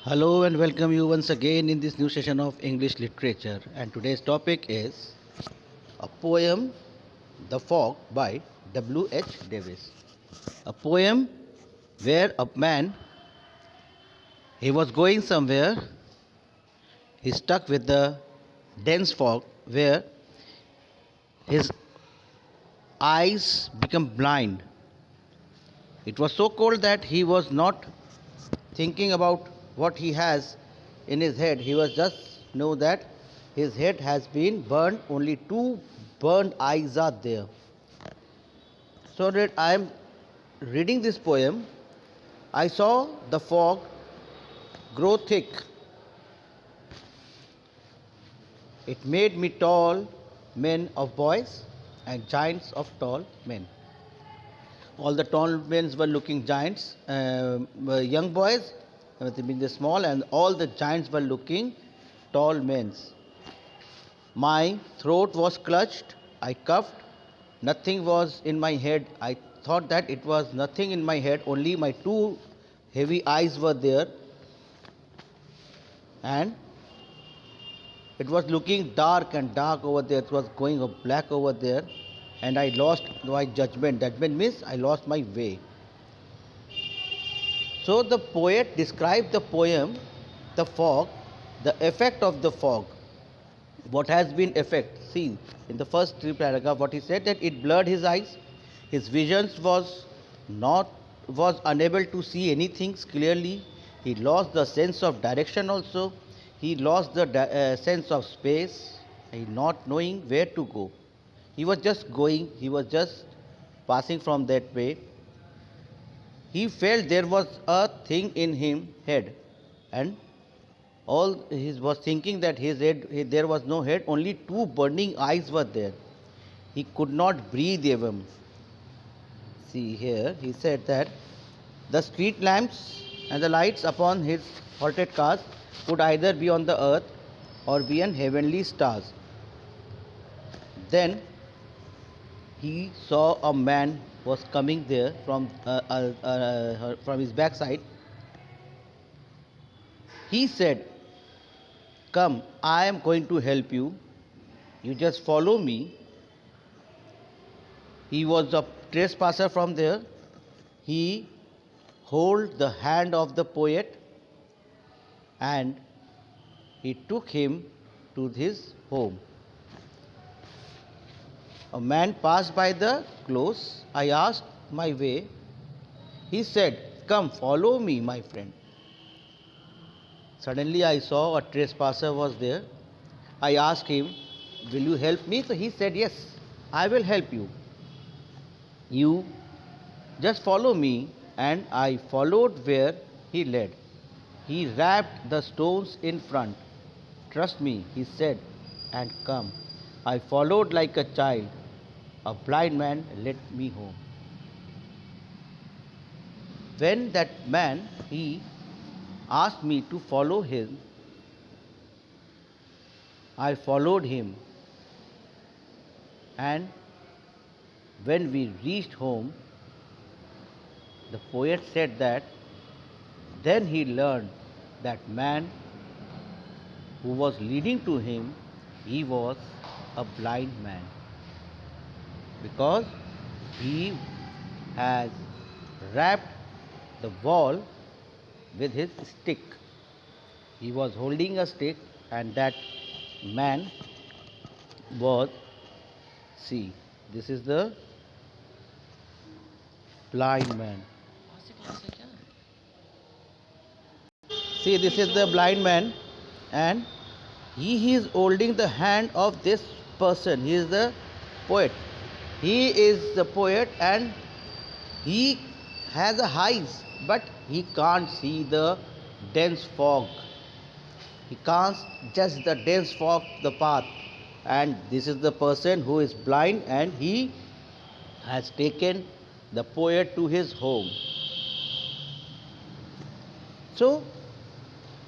Hello and welcome you once again in this new session of English literature. And today's topic is a poem, The Fog by W.H. Davis. A poem where a man, he was going somewhere, he stuck with the dense fog where his eyes become blind. It was so cold that he was not thinking about what he has in his head. He was just know that his head has been burned. Only two burned eyes are there. So that I am reading this poem, I saw the fog grow thick. It made me tall men of boys and giants of tall men. All the tall men were looking giants, were young boys, being the small, and all the giants were looking tall men. My throat was clutched, I coughed, nothing was in my head. I thought that it was nothing in my head, only my two heavy eyes were there, and it was looking dark and dark over there. It was going black over there, and I lost my judgment. Judgment means I lost my way. So the poet described the poem, the fog, the effect of the fog. What has been effect? See, in the first three paragraph, what he said that it blurred his eyes, his visions was unable to see anything clearly. He lost the sense of direction also. He lost the sense of space, he not knowing where to go. He was just going, he was just passing from that way. He felt there was a thing in him head, and all he was thinking that his head, there was no head, only two burning eyes were there. He could not breathe even. See here, he said that the street lamps and the lights upon his halted cars could either be on the earth or be on heavenly stars. Then he saw a man was coming there from his backside. He said, "Come, I am going to help you. You just follow me." He was a trespasser from there. He held the hand of the poet and he took him to his home. A man passed by the close. I asked my way. He said, "Come, follow me, my friend." Suddenly I saw a trespasser was there. I asked him, "Will you help me?" So he said, "Yes, I will help you. You just follow me." And I followed where he led. He rapped the stones in front. "Trust me," he said, "and come." I followed like a child. A blind man led me home. When that man, he asked me to follow him, I followed him. And when we reached home, the poet said that then he learned that man who was leading to him, he was a blind man, because he has wrapped the wall with his stick. He was holding a stick, and that man was, see, this is the blind man. See, this is the blind man, and he is holding the hand of this person. He is the poet. He is the poet, and he has eyes, but he can't see the dense fog. He can't judge the dense fog, the path. And this is the person who is blind, and he has taken the poet to his home. So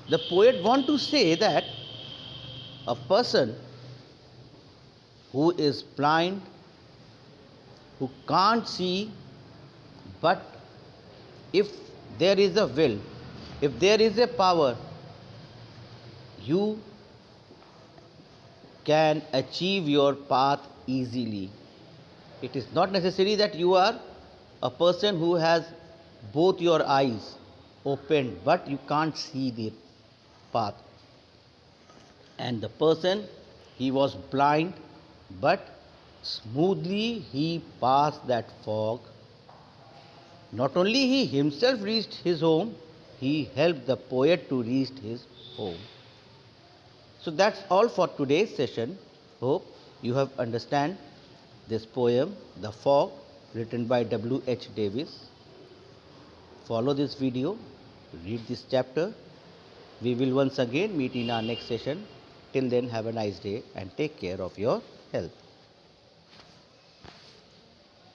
the poet wants to say that a person who is blind, who can't see, but if there is a will, If there is a power, you can achieve your path easily. It is not necessary that you are a person who has both your eyes opened, but you can't see the path. And the person, he was blind, but smoothly he passed that fog. Not only he himself reached his home, he helped the poet to reach his home. So that's all for today's session. Hope you have understand this poem, The Fog, written by W.H. Davis. Follow this video, read this chapter. We will once again meet in our next session. Till then, have a nice day and take care of your health.